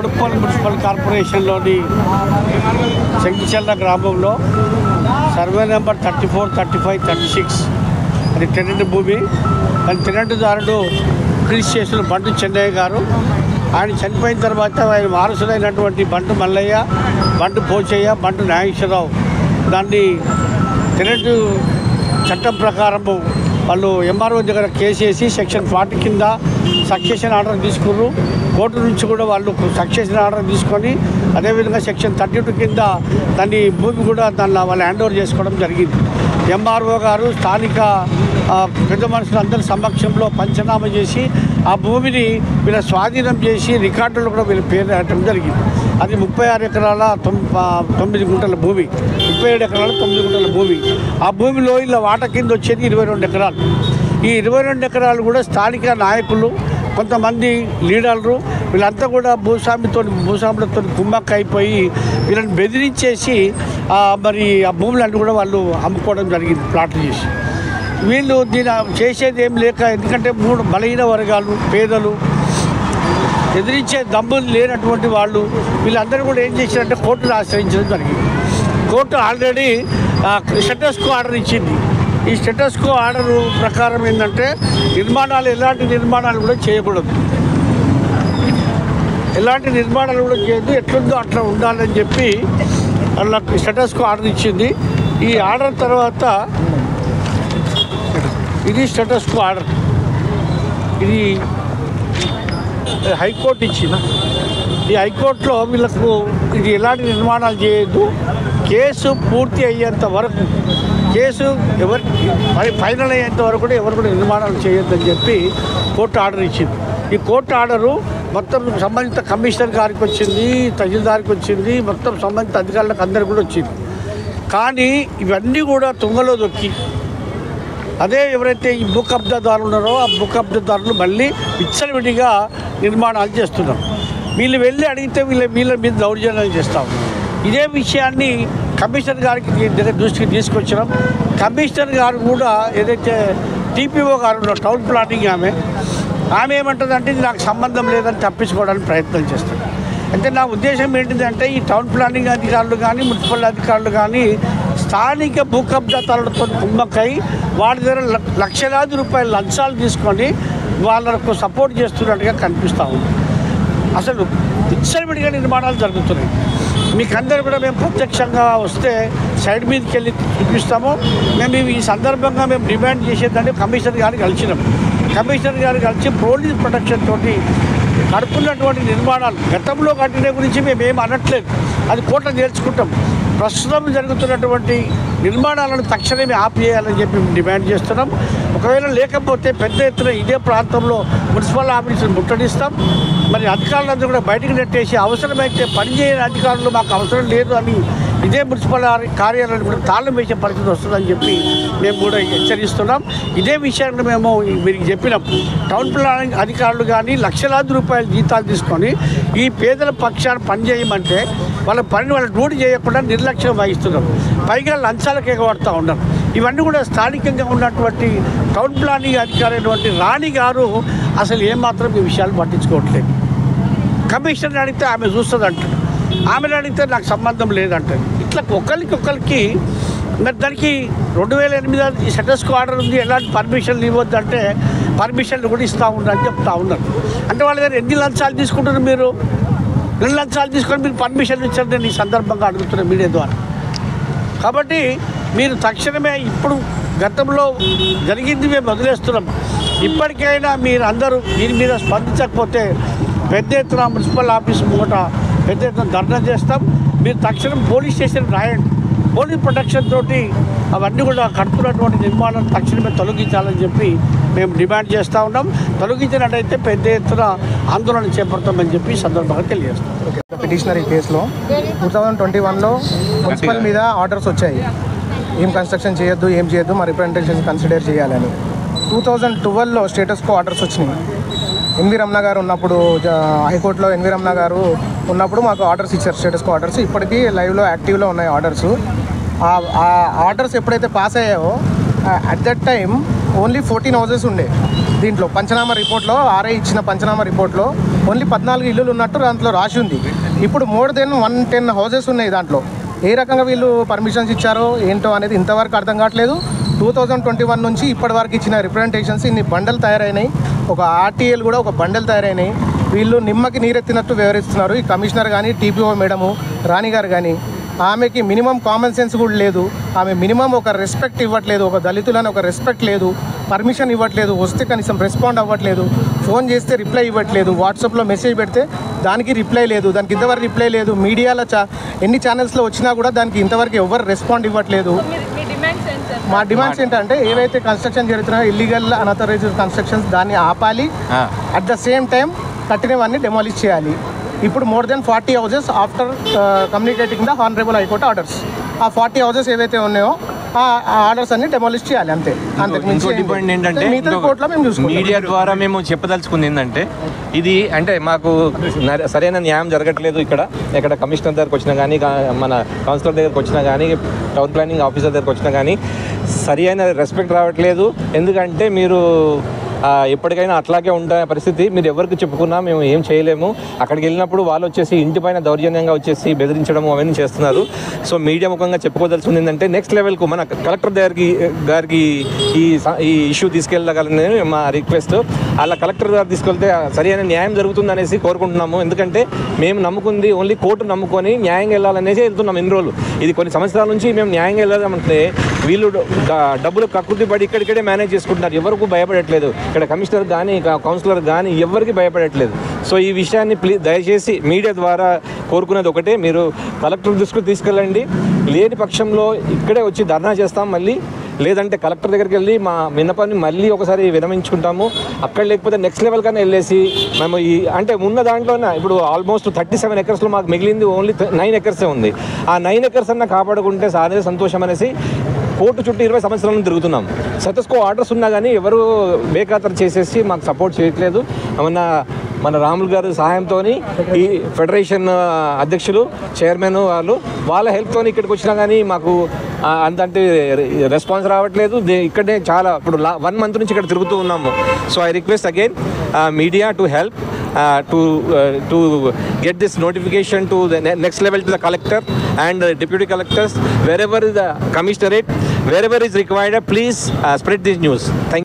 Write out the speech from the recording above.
Boduppal municipal కార్పొరేషన్లోని శంకిచెల్ల గ్రామంలో survey number 34, 35, 36 అది టెనెంట్ భూమి. దాని టెనెంట్దారుడు క్రీస్ చేసిన బంటు చెన్నయ్య గారు. ఆయన చనిపోయిన తర్వాత ఆయన వారసులైనటువంటి బంటు మల్లయ్య, బంటు పోచయ్య, బంటు నాగేశ్వరరావు దాన్ని టెనెంట్ చట్టం ప్రకారము వాళ్ళు ఎంఆర్ఓ దగ్గర కేసు వేసి సెక్షన్ 40 కింద సక్సెషన్ ఆర్డర్ తీసుకున్నారు. కోర్టు నుంచి కూడా వాళ్ళు సక్సెషన్ ఆర్డర్ తీసుకొని అదేవిధంగా సెక్షన్ 32 కింద దాన్ని భూమి కూడా దాన్ని వాళ్ళు హ్యాండ్ ఓవర్ చేసుకోవడం జరిగింది. ఎంఆర్ఓ గారు స్థానిక పెద్ద మనుషులందరి సమక్షంలో పంచనామా చేసి ఆ భూమిని వీళ్ళ స్వాధీనం చేసి రికార్డులు కూడా వీళ్ళ పేరు రాయటం జరిగింది. అది 36 ఎకరాల 9 గుంటల భూమి, 37 ఎకరాల 9 గుంటల భూమి. ఆ భూమిలో ఇలా వాట కింద వచ్చేది 22 ఎకరాలు. ఈ 22 ఎకరాలు కూడా స్థానిక నాయకులు, కొంతమంది లీడర్లు వీళ్ళంతా కూడా భూస్వాములతో కుమ్మక్క అయిపోయి వీళ్ళని బెదిరించేసి మరి ఆ భూములన్నీ కూడా వాళ్ళు అమ్ముకోవడం జరిగింది ప్లాట్లు చేసి. వీళ్ళు దీని చేసేది ఏం లేక, ఎందుకంటే 3 బలహీన వర్గాలు, పేదలు, ఎదిరించే దమ్ములు లేనటువంటి వాళ్ళు వీళ్ళందరూ కూడా ఏం చేశారంటే కోర్టును ఆశ్రయించడం జరిగింది. Court already status quo order ఇచ్చింది. ఈ స్టేటస్ కో ఆర్డర్ ప్రకారం ఏంటంటే ఎలాంటి నిర్మాణాలు కూడా చేయకూడదు, ఎలాంటి నిర్మాణాలు కూడా చేయొద్దు, ఎట్లుందో అట్లా ఉండాలని చెప్పి వాళ్ళకి స్టేటస్ కో ఆర్డర్ ఇచ్చింది. ఈ ఆర్డర్ తర్వాత ఇది స్టేటస్ కో ఆర్డర్, ఇది హైకోర్టు ఇచ్చిన. ఈ హైకోర్టులో వీళ్ళకు ఇది ఎలాంటి నిర్మాణాలు చేయొద్దు, కేసు పూర్తి అయ్యేంత వరకు, కేసు ఫైనల్ అయ్యేంత వరకు కూడా ఎవరు కూడా నిర్మాణాలు చేయొద్దని చెప్పి కోర్టు ఆర్డర్ ఇచ్చింది. ఈ కోర్టు ఆర్డరు మొత్తం సంబంధిత కమిషనర్ గారికి వచ్చింది, తహసీల్దార్కి వచ్చింది, మొత్తం సంబంధిత అధికారులకు అందరికీ కూడా వచ్చింది. కానీ ఇవన్నీ కూడా తుంగలో దొక్కి అదే ఎవరైతే ఈ భూ కబ్జాదారులు ఉన్నారో ఆ భూ కబ్జాదారులు మళ్ళీ విచ్చలవిడిగా నిర్మాణాలు చేస్తున్నారు. వీళ్ళు వెళ్ళి అడిగితే వీళ్ళ మీద దౌర్జన్యాలు చేస్తాం. ఇదే విషయాన్ని కమిషనర్ గారికి దృష్టికి తీసుకొచ్చినాం. కమిషనర్ గారు కూడా ఏదైతే టీపీఓ గారు ఉన్నారో టౌన్ ప్లానింగ్ ఆమె ఏమంటుందంటే ఇది నాకు సంబంధం లేదని తప్పించుకోవడానికి ప్రయత్నం చేస్తారు. అంటే నా ఉద్దేశం ఏంటిదంటే ఈ టౌన్ ప్లానింగ్ అధికారులు కానీ మున్సిపల్ అధికారులు కానీ స్థానిక భూ కబ్జాదారులతో కుమ్మక్కై వాడి దగ్గర లక్షలాది రూపాయల లంచాలు తీసుకొని వాళ్ళకు సపోర్ట్ చేస్తున్నట్టుగా కనిపిస్తూ ఉంది. అసలు విచ్చలవిడిగా నిర్మాణాలు జరుగుతున్నాయి. మీకు అందరూ కూడా మేము ప్రత్యక్షంగా వస్తే సైడ్ మీదకి వెళ్ళి చూపిస్తాము. మేము ఈ సందర్భంగా మేము డిమాండ్ చేసేదంటే కమిషనర్ గారికి కలిసినాం. కమిషనర్ గారు కలిసి పోలీస్ ప్రొటెక్షన్ తోటి కడుతున్నటువంటి నిర్మాణాలు గతంలో కట్టిన గురించి మేమేం అనట్లేదు, అది కోర్టులో నేర్చుకుంటాం. ప్రస్తుతం జరుగుతున్నటువంటి నిర్మాణాలను తక్షణమే ఆపివేయాలని చెప్పి డిమాండ్ చేస్తున్నాం. ఒకవేళ లేకపోతే పెద్ద ఎత్తున ఇదే ప్రాంతంలో మున్సిపల్ ఆఫీసులు ముట్టడిస్తాం. మరి అధికారులందరూ కూడా బయటికి నెట్టేసి అవసరమైతే పనిచేయని అధికారులు మాకు అవసరం లేదు అని ఇదే మున్సిపల్ కార్యాలయాన్ని కూడా తాళం వేసే పరిస్థితి వస్తుందని చెప్పి మేము కూడా హెచ్చరిస్తున్నాం. ఇదే విషయాన్ని మేము మీకు చెప్పినాం. టౌన్ ప్లానింగ్ అధికారులు కానీ లక్షలాది రూపాయల జీతాలు తీసుకొని ఈ పేదల పక్షాన్ని పనిచేయమంటే వాళ్ళ డ్యూటీ చేయకుండా నిర్లక్ష్యం వహిస్తున్నారు. పైగా లంచాలకు ఎగబడుతూ ఉన్నారు. ఇవన్నీ కూడా స్థానికంగా ఉన్నటువంటి టౌన్ ప్లానింగ్ అధికారి అయినటువంటి రాణి గారు అసలు ఏమాత్రం ఈ విషయాలు పట్టించుకోవట్లేదు. కమిషనర్ అడిగితే ఆమె చూస్తుంది అంటారు, ఆమెను అడిగితే నాకు సంబంధం లేదంటారు. ఇట్లా ఒకరికి మరి దానికి 2008 ఈ స్టేటస్ కో ఆర్డర్ ఉంది, ఎలాంటి పర్మిషన్లు ఇవ్వద్దు అంటే పర్మిషన్లు కూడా ఇస్తూ ఉన్నారని చెప్తా ఉన్నారు. అంటే వాళ్ళ దగ్గర ఎన్ని లంచాలు తీసుకుంటున్నారు? మీరు 2 లంచాలు తీసుకొని మీరు పర్మిషన్లు ఇచ్చారు. నేను ఈ సందర్భంగా అడుగుతున్నాను మీడియా ద్వారా. కాబట్టి మీరు తక్షణమే ఇప్పుడు గతంలో జరిగింది మేము వదిలేస్తున్నాం. ఇప్పటికైనా మీరు అందరూ దీని మీద స్పందించకపోతే పెద్ద ఎత్తున మున్సిపల్ ఆఫీస్ ముంగట పెద్ద ఎత్తున ధర్నా చేస్తాం. మీరు తక్షణం పోలీస్ స్టేషన్ రాయండి. పోలీస్ ప్రొటెక్షన్ తోటి అవన్నీ కూడా కడుతున్నటువంటి నిర్మాణాలు తక్షణమే తొలగించాలని చెప్పి మేము డిమాండ్ చేస్తూ ఉన్నాం. తొలగించినట్టయితే పెద్ద ఎత్తున ఆందోళన చేపడతామని చెప్పి సందర్భంగా తెలియజేస్తాం. పిటిషనరీ కేసులో 2021లో మున్సిపల్ మీద ఆర్డర్స్ వచ్చాయి, ఏం కన్స్ట్రక్షన్ చేయొద్దు, ఏం చేయొద్దు, మా రిప్రజెంటేషన్ కన్సిడర్ చేయాలని. 2012లో స్టేటస్ కో ఆర్డర్స్ వచ్చినాయి. ఎన్వి రమణ గారు ఉన్నప్పుడు హైకోర్టులో ఎన్వి రమణ గారు ఉన్నప్పుడు మాకు ఆర్డర్స్ ఇచ్చారు, స్టేటస్ కో ఆర్డర్స్. ఇప్పటికీ లైవ్లో యాక్టివ్లో ఉన్నాయి ఆర్డర్స్. ఆ ఆర్డర్స్ ఎప్పుడైతే పాస్ అయ్యాయో at that time only 14 houses ఉండే. దీంట్లో పంచనామా రిపోర్ట్లో ఆర్ఐ ఇచ్చిన పంచనామా రిపోర్ట్లో ఓన్లీ 14 ఇల్లులు ఉన్నట్టు దాంట్లో రాసి ఉంది. ఇప్పుడు మోర్ దెన్ 110 హౌసెస్ ఉన్నాయి దాంట్లో. ఏ రకంగా వీళ్ళు పర్మిషన్స్ ఇచ్చారో ఏంటో అనేది ఇంతవరకు అర్థం కావట్లేదు. 2021 నుంచి ఇప్పటి వరకు ఇచ్చిన రిప్రజెంటేషన్స్ ఇన్ని బండలు తయారైనాయి. ఒక ఆర్టీఏలు కూడా ఒక బండలు తయారైనాయి. వీళ్ళు నిమ్మకి నీరెత్తినట్టు వివరిస్తున్నారు. ఈ కమిషనర్ కానీ, టీపీఓ మేడము రాణి గారు కానీ, ఆమెకి మినిమం కామన్ సెన్స్ కూడా లేదు. ఆమె మినిమం ఒక రెస్పెక్ట్ ఇవ్వట్లేదు. ఒక దళితులని ఒక రెస్పెక్ట్ లేదు. పర్మిషన్ ఇవ్వట్లేదు. వస్తే కనీసం రెస్పాండ్ అవ్వట్లేదు. ఫోన్ చేస్తే రిప్లై ఇవ్వట్లేదు. వాట్సాప్లో మెసేజ్ పెడితే దానికి రిప్లై లేదు. దానికి ఇంతవరకు రిప్లై లేదు. మీడియాలో ఎన్ని ఛానల్స్లో వచ్చినా కూడా దానికి ఇంతవరకు ఎవరు రెస్పాండ్ ఇవ్వట్లేదు. మా డిమాండ్స్ ఏంటంటే ఏవైతే కన్స్ట్రక్షన్ జరుగుతున్నాయో ఇల్లీగల్ అన్అథరైజ్డ్ కన్స్ట్రక్షన్స్ దాన్ని ఆపాలి. అట్ ద సేమ్ టైం కట్టినవన్నీ డెమాలిష్ చేయాలి. ఇప్పుడు more than 40 houses after communicating the honourable high court orders, ఆ 40 హౌసెస్ ఏవైతే ఉన్నాయో ఆ ఆర్డర్స్ అన్ని డెమాలిష్ చేయాలి. అంతే. ఇంకోటి పాయింట్ ఏంటంటే మీడియా ద్వారా మేము చెప్పదలుచుకుంది ఏంటంటే ఇది అంటే మాకు సరైన న్యాయం జరగట్లేదు. ఇక్కడ కమిషనర్ దగ్గరకు వచ్చినా కానీ, మన కౌన్సిలర్ దగ్గరకు వచ్చినా కానీ, టౌన్ ప్లానింగ్ ఆఫీసర్ దగ్గరకు వచ్చినా కానీ సరి అయిన రెస్పెక్ట్ రావట్లేదు. ఎందుకంటే మీరు ఎప్పటికైనా అట్లాగే ఉండే పరిస్థితి. మీరు ఎవరికి చెప్పుకున్నా మేము ఏం చేయలేము. అక్కడికి వెళ్ళినప్పుడు వాళ్ళు వచ్చేసి ఇంటిపైన దౌర్జన్యంగా వచ్చేసి బెదిరించడం అవన్నీ చేస్తున్నారు. సో మీడియా ముఖంగా చెప్పుకోదలుచుకుంది ఏంటంటే నెక్స్ట్ లెవెల్కు మన కలెక్టర్ గారికి ఈ ఇష్యూ తీసుకెళ్ళగలని మా రిక్వెస్ట్. అలా కలెక్టర్ గారు తీసుకెళ్తే సరైన న్యాయం జరుగుతుంది అనేసి కోరుకుంటున్నాము. ఎందుకంటే మేము నమ్ముకుంది ఓన్లీ కోర్టు నమ్ముకొని న్యాయంగా వెళ్ళాలనేసి వెళ్తున్నాం ఎన్ని రోజులు. ఇది కొన్ని సంవత్సరాల నుంచి మేము న్యాయంగా వెళ్ళాలంటే వీళ్ళు డబ్బులు కకృతి పడి ఇక్కడిక్కడే మేనేజ్ చేసుకుంటున్నారు. ఎవరికి భయపడట్లేదు. ఇక్కడ కమిషనర్ కానీ, కౌన్సిలర్ కానీ ఎవరికి భయపడట్లేదు. సో ఈ విషయాన్ని దయచేసి మీడియా ద్వారా కోరుకునేది ఒకటే, మీరు కలెక్టర్ దృష్టికి తీసుకెళ్ళండి. లేని పక్షంలో ఇక్కడే వచ్చి ధర్నా చేస్తాం మళ్ళీ. లేదంటే కలెక్టర్ దగ్గరికి వెళ్ళి మా విన్నపాన్ని మళ్ళీ ఒకసారి విరమించుకుంటాము. అక్కడ లేకపోతే నెక్స్ట్ లెవెల్ కన్నా వెళ్ళేసి మేము అంటే ఉన్న దాంట్లోనే ఇప్పుడు ఆల్మోస్ట్ 37 ఎకర్స్లో మాకు మిగిలింది ఓన్లీ 9 ఎకర్సే ఉంది. ఆ 9 ఎకర్స్ అన్న కాపాడుకుంటే సారే సంతోషం అనేసి కోర్టు చుట్టూ 20 సంవత్సరాల నుంచి తిరుగుతున్నాం. స్టేటస్ కో ఆర్డర్స్ ఉన్నా కానీ ఎవరు బేఖాతరు చేసేసి మాకు సపోర్ట్ చేయట్లేదు. మన రాములు గారి సహాయంతో ఈ ఫెడరేషన్ అధ్యక్షులు, చైర్మన్ వాళ్ళ హెల్ప్తో ఇక్కడికి వచ్చినా కానీ మాకు అంతంటే రెస్పాన్స్ రావట్లేదు. ఇక్కడే చాలా ఇప్పుడు 1 మంత్ నుంచి ఇక్కడ తిరుగుతూ ఉన్నాము. So I request again media to help to get this notification to the next level to the collector and deputy collectors, wherever the commissionerate, wherever is required, please spread this news. Thank you.